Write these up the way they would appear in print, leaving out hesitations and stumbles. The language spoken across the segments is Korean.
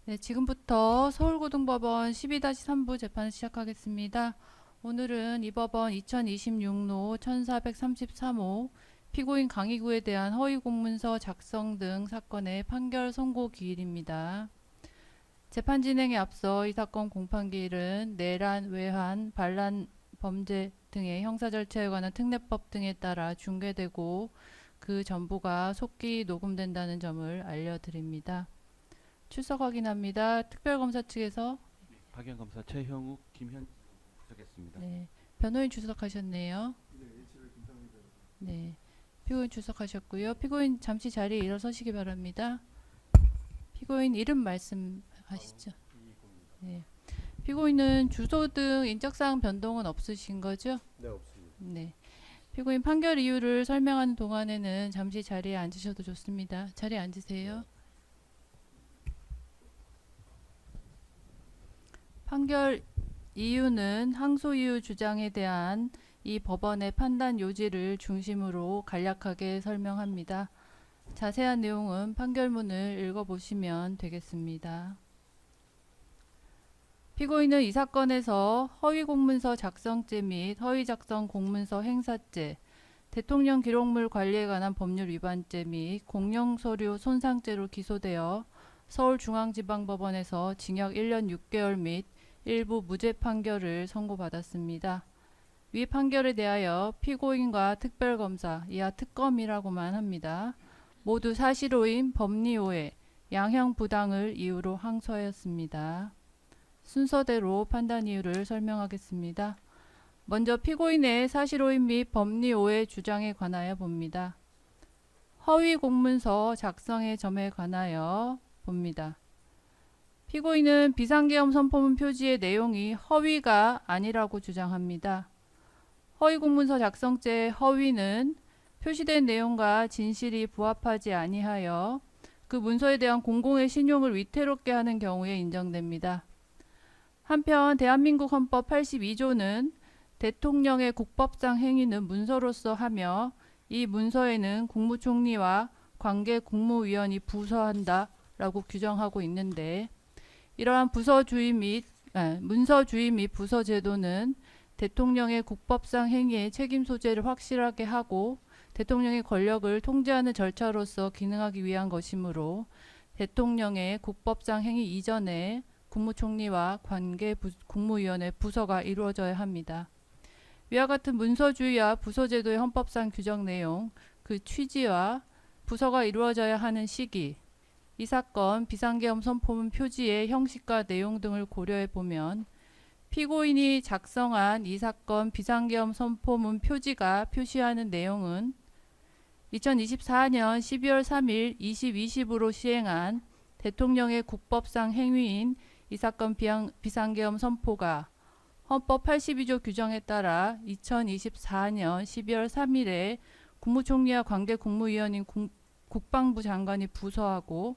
네, 지금부터 서울고등법원 12-3부 재판을 시작하겠습니다. 오늘은 이 법원 2026노 1433호 피고인 강희구에 대한 허위공문서 작성 등 사건의 판결 선고 기일입니다. 재판 진행에 앞서 이 사건 공판기일은 내란, 외환, 반란 범죄 등의 형사절차에 관한 특례법 등에 따라 중계되고 그 전부가 속기 녹음된다는 점을 알려드립니다. 출석 확인합니다. 특별검사 측에서 박영검사 최형욱, 김현 부탁했습니다. 네, 변호인 출석하셨네요. 네, 피고인 출석하셨고요. 피고인 잠시 자리에 일어서시기 바랍니다. 피고인 이름 말씀하시죠. 네, 피고인은 주소 등 인적사항 변동은 없으신 거죠? 네, 없습니다. 네. 피고인 판결 이유를 설명하는 동안에는 잠시 자리에 앉으셔도 좋습니다. 자리에 앉으세요. 판결 이유는 항소 이유 주장에 대한 이 법원의 판단 요지를 중심으로 간략하게 설명합니다. 자세한 내용은 판결문을 읽어보시면 되겠습니다. 피고인은 이 사건에서 허위공문서 작성죄 및 허위작성 공문서 행사죄, 대통령 기록물 관리에 관한 법률 위반죄 및 공용서류 손상죄로 기소되어 서울중앙지방법원에서 징역 1년 6개월 및 일부 무죄 판결을 선고받았습니다. 위 판결에 대하여 피고인과 특별검사, 이하 특검이라고만 합니다. 모두 사실오인 법리오해, 양형부당을 이유로 항소하였습니다. 순서대로 판단 이유를 설명하겠습니다. 먼저 피고인의 사실오인 및 법리오해 주장에 관하여 봅니다. 허위 공문서 작성의 점에 관하여 봅니다. 피고인은 비상계엄 선포문 표지의 내용이 허위가 아니라고 주장합니다. 허위공문서 작성죄의 허위는 표시된 내용과 진실이 부합하지 아니하여 그 문서에 대한 공공의 신용을 위태롭게 하는 경우에 인정됩니다. 한편 대한민국 헌법 82조는 대통령의 국법상 행위는 문서로서 하며 이 문서에는 국무총리와 관계 국무위원이 부서한다 라고 규정하고 있는데, 이러한 문서주의 및 부서 제도는 대통령의 국법상 행위의 책임 소재를 확실하게 하고 대통령의 권력을 통제하는 절차로서 기능하기 위한 것이므로 대통령의 국법상 행위 이전에 국무총리와 관계 국무위원회 부서가 이루어져야 합니다. 위와 같은 문서주의와 부서제도의 헌법상 규정 내용, 그 취지와 부서가 이루어져야 하는 시기, 이 사건 비상계엄 선포문 표지의 형식과 내용 등을 고려해 보면 피고인이 작성한 이 사건 비상계엄 선포문 표지가 표시하는 내용은 2024년 12월 3일 2020으로 시행한 대통령의 국법상 행위인 이 사건 비상계엄 선포가 헌법 82조 규정에 따라 2024년 12월 3일에 국무총리와 관계 국무위원인 국방부 장관이 부서하고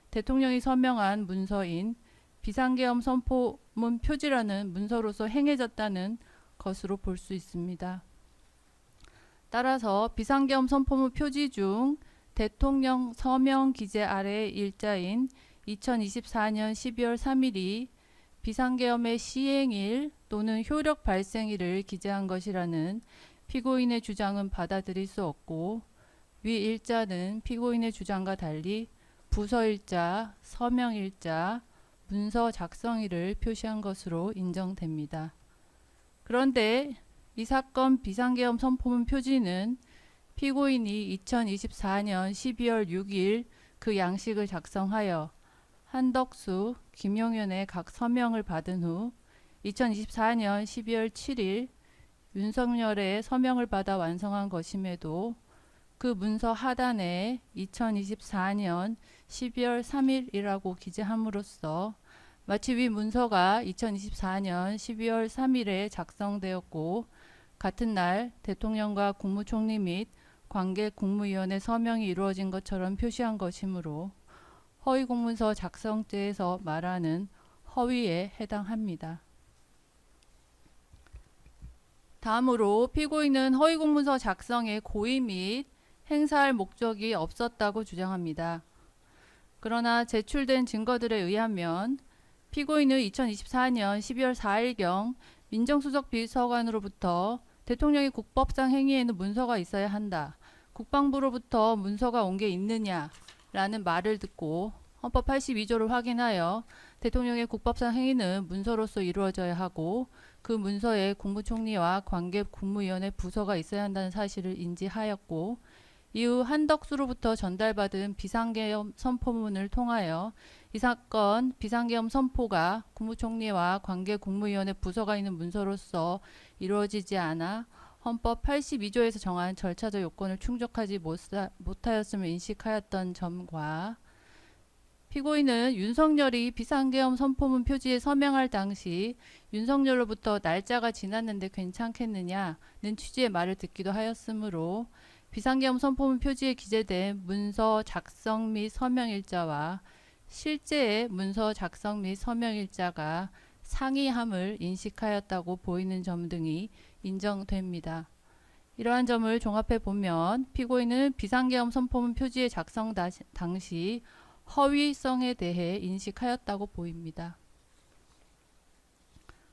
대통령이 서명한 문서인 비상계엄 선포문 표지라는 문서로서 행해졌다는 것으로 볼 수 있습니다. 따라서 비상계엄 선포문 표지 중 대통령 서명 기재 아래의 일자인 2024년 12월 3일이 비상계엄의 시행일 또는 효력 발생일을 기재한 것이라는 피고인의 주장은 받아들일 수 없고, 위 일자는 피고인의 주장과 달리 부서일자, 서명일자, 문서 작성일을 표시한 것으로 인정됩니다. 그런데 이 사건 비상계엄 선포문 표지는 피고인이 2024년 12월 6일 그 양식을 작성하여 한덕수, 김용현의 각 서명을 받은 후 2024년 12월 7일 윤석열의 서명을 받아 완성한 것임에도 그 문서 하단에 2024년 12월 3일이라고 기재함으로써 마치 위 문서가 2024년 12월 3일에 작성되었고 같은 날 대통령과 국무총리 및 관계 국무위원회 서명이 이루어진 것처럼 표시한 것이므로 허위공문서 작성죄에서 말하는 허위에 해당합니다. 다음으로 피고인은 허위공문서 작성의 고의 및 행사할 목적이 없었다고 주장합니다. 그러나 제출된 증거들에 의하면 피고인은 2024년 12월 4일경 민정수석 비서관으로부터 대통령의 국법상 행위에는 문서가 있어야 한다. 국방부로부터 문서가 온 게 있느냐? 라는 말을 듣고 헌법 82조를 확인하여 대통령의 국법상 행위는 문서로서 이루어져야 하고 그 문서에 국무총리와 관계 국무위원회 부서가 있어야 한다는 사실을 인지하였고 이후 한덕수로부터 전달받은 비상계엄 선포문을 통하여 이 사건 비상계엄 선포가 국무총리와 관계 국무위원회 부서가 있는 문서로서 이루어지지 않아 헌법 82조에서 정한 절차적 요건을 충족하지 못하였음을 인식하였던 점과 피고인은 윤석열이 비상계엄 선포문 표지에 서명할 당시 윤석열로부터 날짜가 지났는데 괜찮겠느냐는 취지의 말을 듣기도 하였으므로 비상계엄 선포문 표지에 기재된 문서 작성 및 서명일자와 실제의 문서 작성 및 서명일자가 상이함을 인식하였다고 보이는 점 등이 인정됩니다. 이러한 점을 종합해 보면 피고인은 비상계엄 선포문 표지의 작성 당시 허위성에 대해 인식하였다고 보입니다.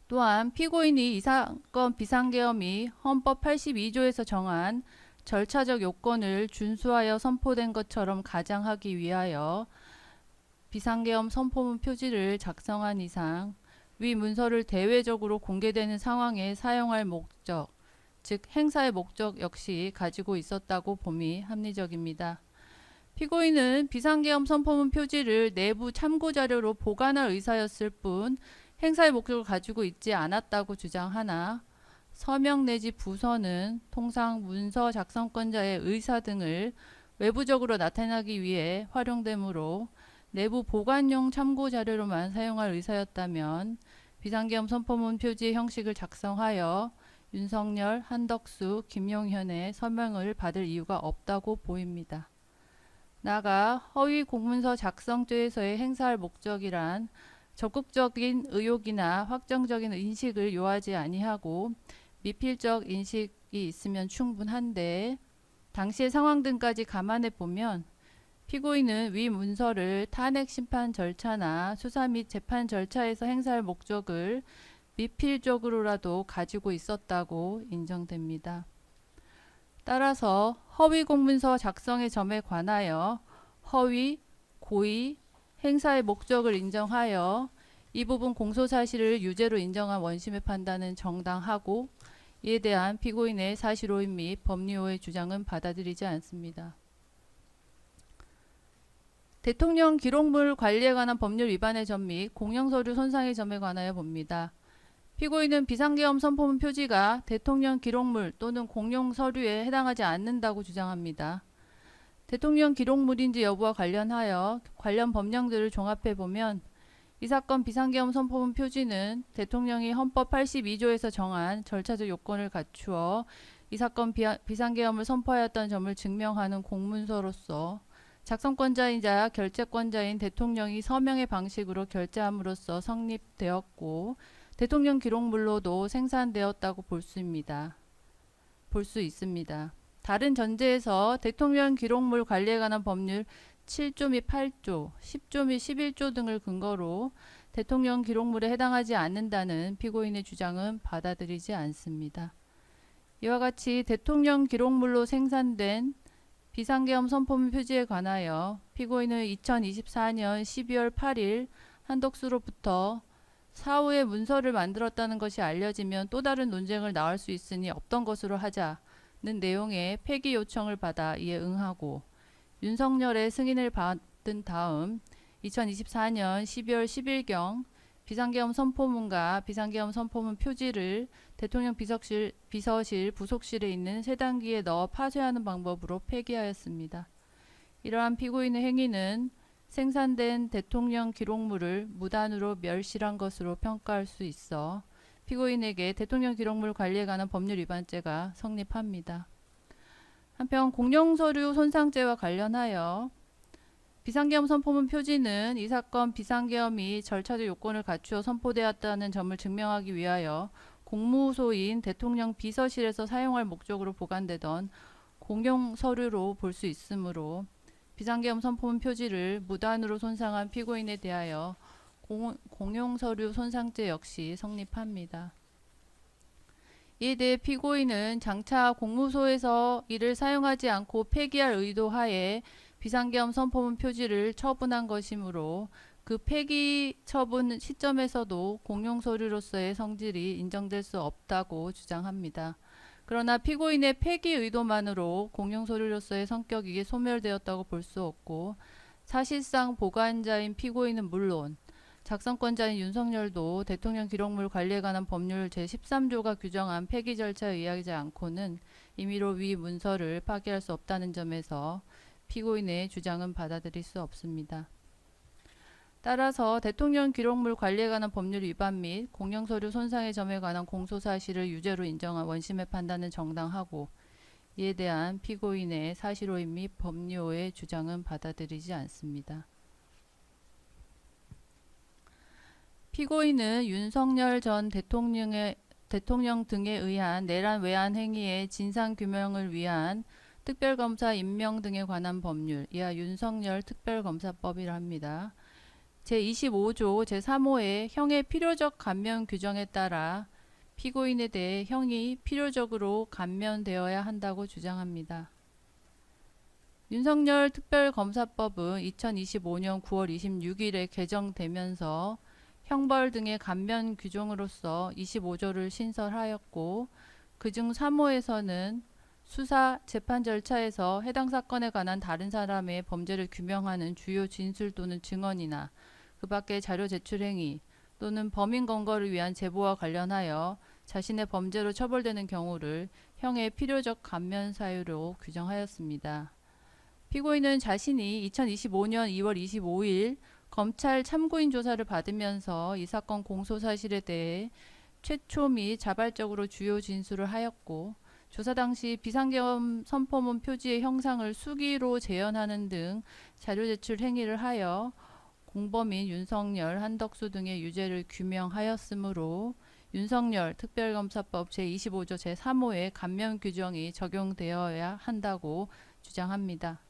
또한 피고인이 이 사건 비상계엄이 헌법 82조에서 정한 절차적 요건을 준수하여 선포된 것처럼 가장하기 위하여 비상계엄 선포문 표지를 작성한 이상 위 문서를 대외적으로 공개되는 상황에 사용할 목적, 즉 행사의 목적 역시 가지고 있었다고 봄이 합리적입니다. 피고인은 비상계엄 선포문 표지를 내부 참고자료로 보관할 의사였을 뿐 행사의 목적을 가지고 있지 않았다고 주장하나 서명 내지 부서는 통상 문서 작성권자의 의사 등을 외부적으로 나타내기 위해 활용되므로 내부 보관용 참고자료로만 사용할 의사였다면 비상계엄 선포문 표지의 형식을 작성하여 윤석열, 한덕수, 김용현의 서명을 받을 이유가 없다고 보입니다. 나아가 허위 공문서 작성죄에서의 행사할 목적이란 적극적인 의혹이나 확정적인 인식을 요하지 아니하고 미필적 인식이 있으면 충분한데 당시의 상황 등까지 감안해 보면 피고인은 위 문서를 탄핵 심판 절차나 수사 및 재판 절차에서 행사할 목적을 미필적으로라도 가지고 있었다고 인정됩니다. 따라서 허위 공문서 작성의 점에 관하여 허위, 고의, 행사의 목적을 인정하여 이 부분 공소사실을 유죄로 인정한 원심의 판단은 정당하고 이에 대한 피고인의 사실오인 및 법리오의 주장은 받아들이지 않습니다. 대통령 기록물 관리에 관한 법률 위반의 점 및 공영서류 손상의 점에 관하여 봅니다. 피고인은 비상계엄 선포문 표지가 대통령 기록물 또는 공용서류에 해당하지 않는다고 주장합니다. 대통령 기록물인지 여부와 관련하여 관련 법령들을 종합해 보면 이 사건 비상계엄 선포문 표지는 대통령이 헌법 82조에서 정한 절차적 요건을 갖추어 이 사건 비상계엄을 선포하였다는 점을 증명하는 공문서로서 작성권자이자 결재권자인 대통령이 서명의 방식으로 결재함으로써 성립되었고 대통령 기록물로도 생산되었다고 볼 수 있습니다. 다른 전제에서 대통령 기록물 관리에 관한 법률 7조 및 8조, 10조 및 11조 등을 근거로 대통령 기록물에 해당하지 않는다는 피고인의 주장은 받아들이지 않습니다. 이와 같이 대통령 기록물로 생산된 비상계엄 선포문 표지에 관하여 피고인은 2024년 12월 8일 한덕수로부터 사후에 문서를 만들었다는 것이 알려지면 또 다른 논쟁을 나올 수 있으니 없던 것으로 하자는 내용의 폐기 요청을 받아 이에 응하고 윤석열의 승인을 받은 다음 2024년 12월 10일경 비상계엄 선포문과 비상계엄 선포문 표지를 대통령 비서실 부속실에 있는 세단기에 넣어 파쇄하는 방법으로 폐기하였습니다. 이러한 피고인의 행위는 생산된 대통령 기록물을 무단으로 멸실한 것으로 평가할 수 있어 피고인에게 대통령 기록물 관리에 관한 법률 위반죄가 성립합니다. 한편 공용서류 손상죄와 관련하여 비상계엄 선포문 표지는 이 사건 비상계엄이 절차적 요건을 갖추어 선포되었다는 점을 증명하기 위하여 공무소인 대통령 비서실에서 사용할 목적으로 보관되던 공용서류로 볼 수 있으므로 비상계엄 선포문 표지를 무단으로 손상한 피고인에 대하여 공용서류 손상죄 역시 성립합니다. 이에 대해 피고인은 장차 공무소에서 이를 사용하지 않고 폐기할 의도하에 비상계엄 선포문 표지를 처분한 것이므로 그 폐기 처분 시점에서도 공용서류로서의 성질이 인정될 수 없다고 주장합니다. 그러나 피고인의 폐기 의도만으로 공용서류로서의 성격이 소멸되었다고 볼 수 없고, 사실상 보관자인 피고인은 물론 작성권자인 윤석열도 대통령 기록물 관리에 관한 법률 제13조가 규정한 폐기 절차에 의하지 않고는 임의로 위 문서를 파기할 수 없다는 점에서 피고인의 주장은 받아들일 수 없습니다. 따라서 대통령 기록물 관리에 관한 법률 위반 및 공용서류 손상의 점에 관한 공소사실을 유죄로 인정한 원심의 판단은 정당하고, 이에 대한 피고인의 사실오인 및 법리오의 주장은 받아들이지 않습니다. 피고인은 윤석열 전 대통령 등에 의한 내란 외환 행위의 진상규명을 위한 특별검사 임명 등에 관한 법률, 이하 윤석열 특별검사법이라 합니다. 제25조 제3호의 형의 필요적 감면 규정에 따라 피고인에 대해 형이 필요적으로 감면되어야 한다고 주장합니다. 윤석열 특별검사법은 2025년 9월 26일에 개정되면서 형벌 등의 감면 규정으로서 25조를 신설하였고, 그중 3호에서는 수사, 재판 절차에서 해당 사건에 관한 다른 사람의 범죄를 규명하는 주요 진술 또는 증언이나 그 밖의 자료 제출 행위 또는 범인 검거를 위한 제보와 관련하여 자신의 범죄로 처벌되는 경우를 형의 필요적 감면 사유로 규정하였습니다. 피고인은 자신이 2025년 2월 25일 검찰 참고인 조사를 받으면서 이 사건 공소사실에 대해 최초 및 자발적으로 주요 진술을 하였고, 조사 당시 비상계엄 선포문 표지의 형상을 수기로 재현하는 등 자료 제출 행위를 하여 공범인 윤석열, 한덕수 등의 유죄를 규명하였으므로 윤석열 특별검사법 제25조 제3호의 감면 규정이 적용되어야 한다고 주장합니다.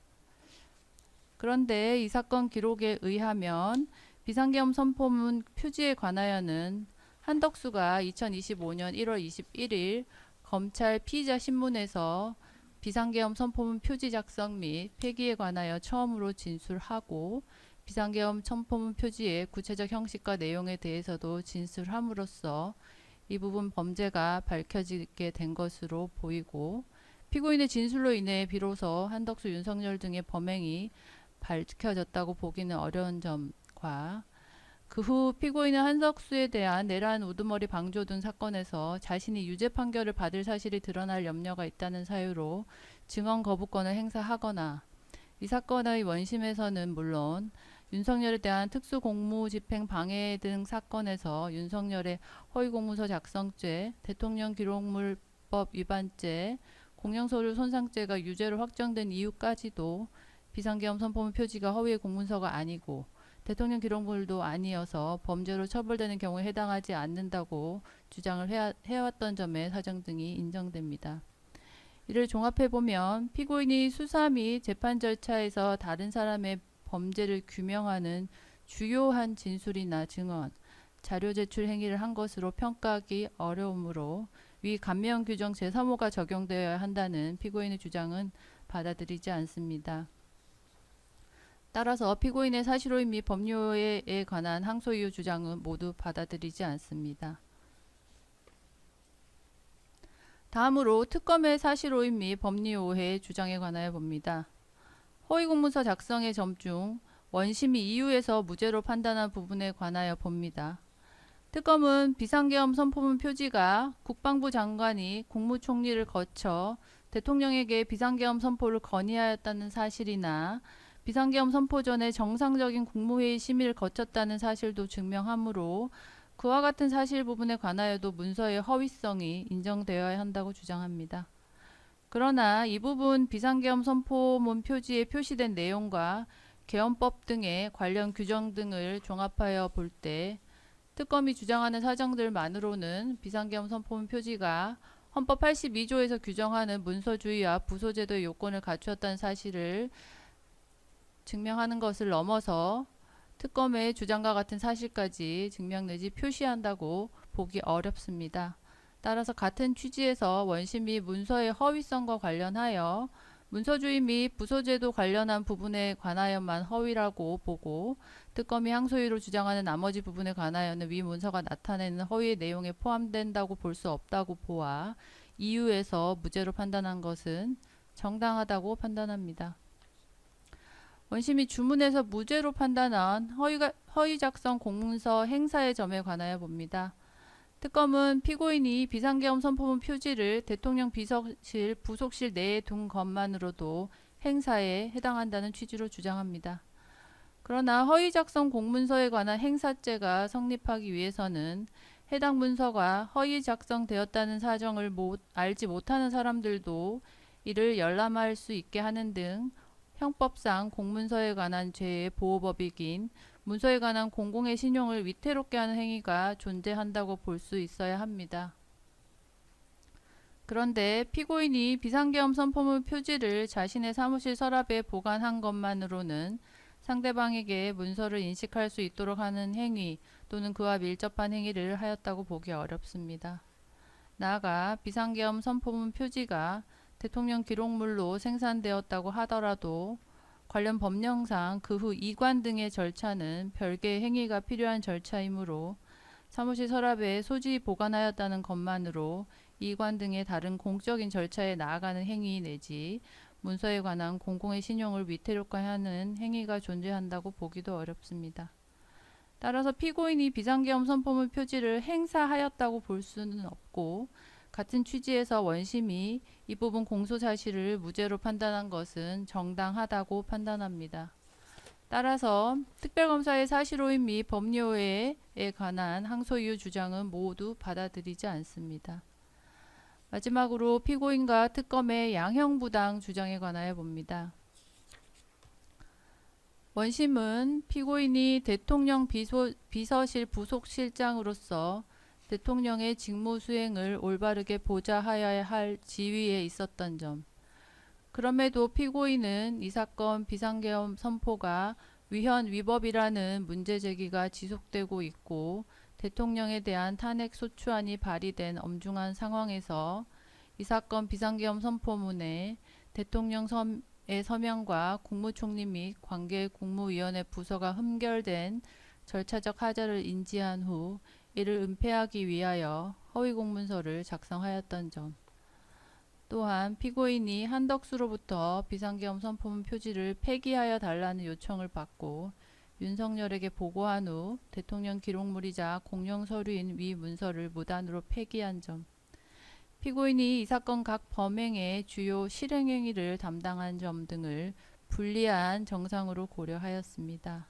그런데 이 사건 기록에 의하면 비상계엄 선포문 표지에 관하여는 한덕수가 2025년 1월 21일 검찰 피의자 신문에서 비상계엄 선포문 표지 작성 및 폐기에 관하여 처음으로 진술하고, 비상계엄 선포문 표지의 구체적 형식과 내용에 대해서도 진술함으로써 이 부분 범죄가 밝혀지게 된 것으로 보이고, 피고인의 진술로 인해 비로소 한덕수, 윤석열 등의 범행이 밝혀졌다고 보기는 어려운 점과, 그 후 피고인은 한덕수에 대한 내란 우두머리 방조 등 사건에서 자신이 유죄 판결을 받을 사실이 드러날 염려가 있다는 사유로 증언 거부권을 행사하거나, 이 사건의 원심에서는 물론 윤석열에 대한 특수공무집행 방해 등 사건에서 윤석열의 허위공문서 작성죄, 대통령 기록물법 위반죄, 공용서류 손상죄가 유죄로 확정된 이후까지도 비상계엄 선포문 표지가 허위의 공문서가 아니고 대통령 기록물도 아니어서 범죄로 처벌되는 경우에 해당하지 않는다고 주장을 해왔던 점에 사정 등이 인정됩니다. 이를 종합해보면 피고인이 수사 및 재판 절차에서 다른 사람의 범죄를 규명하는 주요한 진술이나 증언, 자료 제출 행위를 한 것으로 평가하기 어려우므로 위 감면 규정 제3호가 적용되어야 한다는 피고인의 주장은 받아들이지 않습니다. 따라서 피고인의 사실오인 및 법리오에 관한 항소 이유 주장은 모두 받아들이지 않습니다. 다음으로 특검의 사실오인 및 법리오해 주장에 관하여 봅니다. 허위공문서 작성의 점 중 원심이 이유에서 무죄로 판단한 부분에 관하여 봅니다. 특검은 비상계엄 선포문 표지가 국방부 장관이 국무총리를 거쳐 대통령에게 비상계엄 선포를 건의하였다는 사실이나 비상계엄 선포 전에 정상적인 국무회의 심의를 거쳤다는 사실도 증명하므로 그와 같은 사실 부분에 관하여도 문서의 허위성이 인정되어야 한다고 주장합니다. 그러나 이 부분 비상계엄 선포문 표지에 표시된 내용과 계엄법 등의 관련 규정 등을 종합하여 볼 때 특검이 주장하는 사정들만으로는 비상계엄 선포문 표지가 헌법 82조에서 규정하는 문서주의와 부소제도의 요건을 갖추었다는 사실을 증명하는 것을 넘어서 특검의 주장과 같은 사실까지 증명 내지 표시한다고 보기 어렵습니다. 따라서 같은 취지에서 원심 및 문서의 허위성과 관련하여 문서주의 및 부서제도 관련한 부분에 관하여만 허위라고 보고 특검이 항소유로 주장하는 나머지 부분에 관하여는 위 문서가 나타내는 허위의 내용에 포함된다고 볼 수 없다고 보아 이유에서 무죄로 판단한 것은 정당하다고 판단합니다. 원심이 주문에서 무죄로 판단한 허위 작성 공문서 행사의 점에 관하여 봅니다. 특검은 피고인이 비상계엄 선포문 표지를 대통령 비서실 부속실 내에 둔 것만으로도 행사에 해당한다는 취지로 주장합니다. 그러나 허위 작성 공문서에 관한 행사죄가 성립하기 위해서는 해당 문서가 허위 작성되었다는 사정을 알지 못하는 사람들도 이를 열람할 수 있게 하는 등 형법상 공문서에 관한 죄의 보호법이긴 문서에 관한 공공의 신용을 위태롭게 하는 행위가 존재한다고 볼 수 있어야 합니다. 그런데 피고인이 비상계엄 선포문 표지를 자신의 사무실 서랍에 보관한 것만으로는 상대방에게 문서를 인식할 수 있도록 하는 행위 또는 그와 밀접한 행위를 하였다고 보기 어렵습니다. 나아가 비상계엄 선포문 표지가 대통령 기록물로 생산되었다고 하더라도 관련 법령상 그 후 이관 등의 절차는 별개의 행위가 필요한 절차이므로 사무실 서랍에 소지 보관하였다는 것만으로 이관 등의 다른 공적인 절차에 나아가는 행위 내지 문서에 관한 공공의 신용을 위태롭게 하는 행위가 존재한다고 보기도 어렵습니다. 따라서 피고인이 비상계엄 선포문 표지를 행사하였다고 볼 수는 없고 같은 취지에서 원심이 이 부분 공소사실을 무죄로 판단한 것은 정당하다고 판단합니다. 따라서 특별검사의 사실오인 및 법리오해에 관한 항소이유 주장은 모두 받아들이지 않습니다. 마지막으로 피고인과 특검의 양형부당 주장에 관하여 봅니다. 원심은 피고인이 대통령 비서실 부속실장으로서 대통령의 직무 수행을 올바르게 보좌하여야 할 지위에 있었던 점, 그럼에도 피고인은 이 사건 비상계엄 선포가 위헌 위법이라는 문제 제기가 지속되고 있고 대통령에 대한 탄핵 소추안이 발의된 엄중한 상황에서 이 사건 비상계엄 선포문에 대통령의 서명과 국무총리 및 관계 국무위원회 부서가 흠결된 절차적 하자를 인지한 후 이를 은폐하기 위하여 허위 공문서를 작성하였던 점, 또한 피고인이 한덕수로부터 비상계엄 선포문 표지를 폐기하여 달라는 요청을 받고 윤석열에게 보고한 후 대통령 기록물이자 공용 서류인 위 문서를 무단으로 폐기한 점, 피고인이 이 사건 각 범행의 주요 실행행위를 담당한 점 등을 불리한 정상으로 고려하였습니다.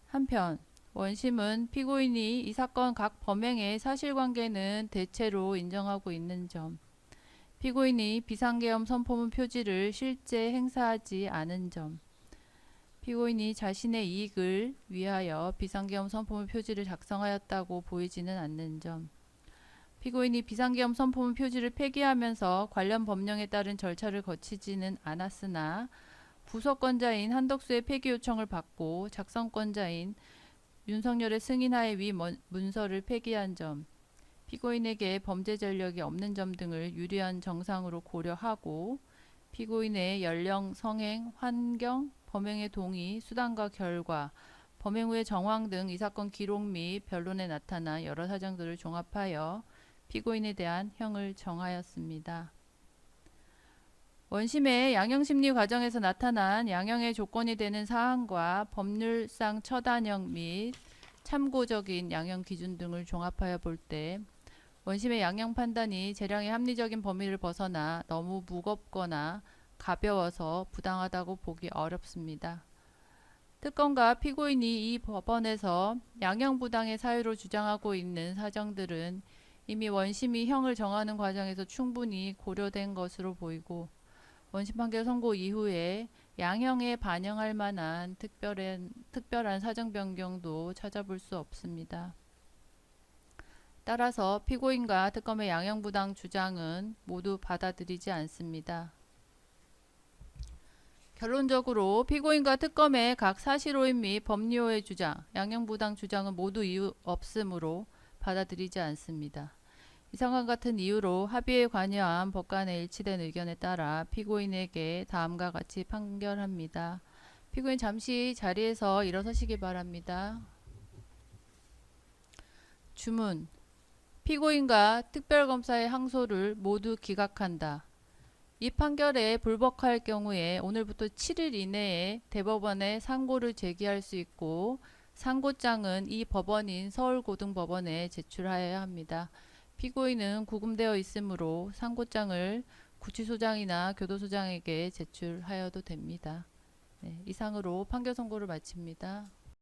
한편 원심은 피고인이 이 사건 각 범행의 사실관계는 대체로 인정하고 있는 점, 피고인이 비상계엄 선포문 표지를 실제 행사하지 않은 점, 피고인이 자신의 이익을 위하여 비상계엄 선포문 표지를 작성하였다고 보이지는 않는 점, 피고인이 비상계엄 선포문 표지를 폐기하면서 관련 법령에 따른 절차를 거치지는 않았으나 부서권자인 한덕수의 폐기 요청을 받고 작성권자인 윤석열의 승인하에 위 문서를 폐기한 점, 피고인에게 범죄 전력이 없는 점 등을 유리한 정상으로 고려하고 피고인의 연령, 성행, 환경, 범행의 동의, 수단과 결과, 범행 후의 정황 등 이 사건 기록 및 변론에 나타난 여러 사정들을 종합하여 피고인에 대한 형을 정하였습니다. 원심의 양형심리 과정에서 나타난 양형의 조건이 되는 사항과 법률상 처단형 및 참고적인 양형 기준 등을 종합하여 볼 때 원심의 양형 판단이 재량의 합리적인 범위를 벗어나 너무 무겁거나 가벼워서 부당하다고 보기 어렵습니다. 특검과 피고인이 이 법원에서 양형부당의 사유로 주장하고 있는 사정들은 이미 원심이 형을 정하는 과정에서 충분히 고려된 것으로 보이고 원심 판결 선고 이후에 양형에 반영할 만한 특별한 사정 변경도 찾아볼 수 없습니다. 따라서 피고인과 특검의 양형부당 주장은 모두 받아들이지 않습니다. 결론적으로 피고인과 특검의 각 사실오인 및 법리오의 주장, 양형부당 주장은 모두 이유 없으므로 받아들이지 않습니다. 이상과 같은 이유로 합의에 관여한 법관의 일치된 의견에 따라 피고인에게 다음과 같이 판결합니다. 피고인 잠시 자리에서 일어서시기 바랍니다. 주문. 피고인과 특별검사의 항소를 모두 기각한다. 이 판결에 불복할 경우에 오늘부터 7일 이내에 대법원에 상고를 제기할 수 있고 상고장은 이 법원인 서울고등법원에 제출하여야 합니다. 피고인은 구금되어 있으므로 상고장을 구치소장이나 교도소장에게 제출하여도 됩니다. 네, 이상으로 판결 선고를 마칩니다.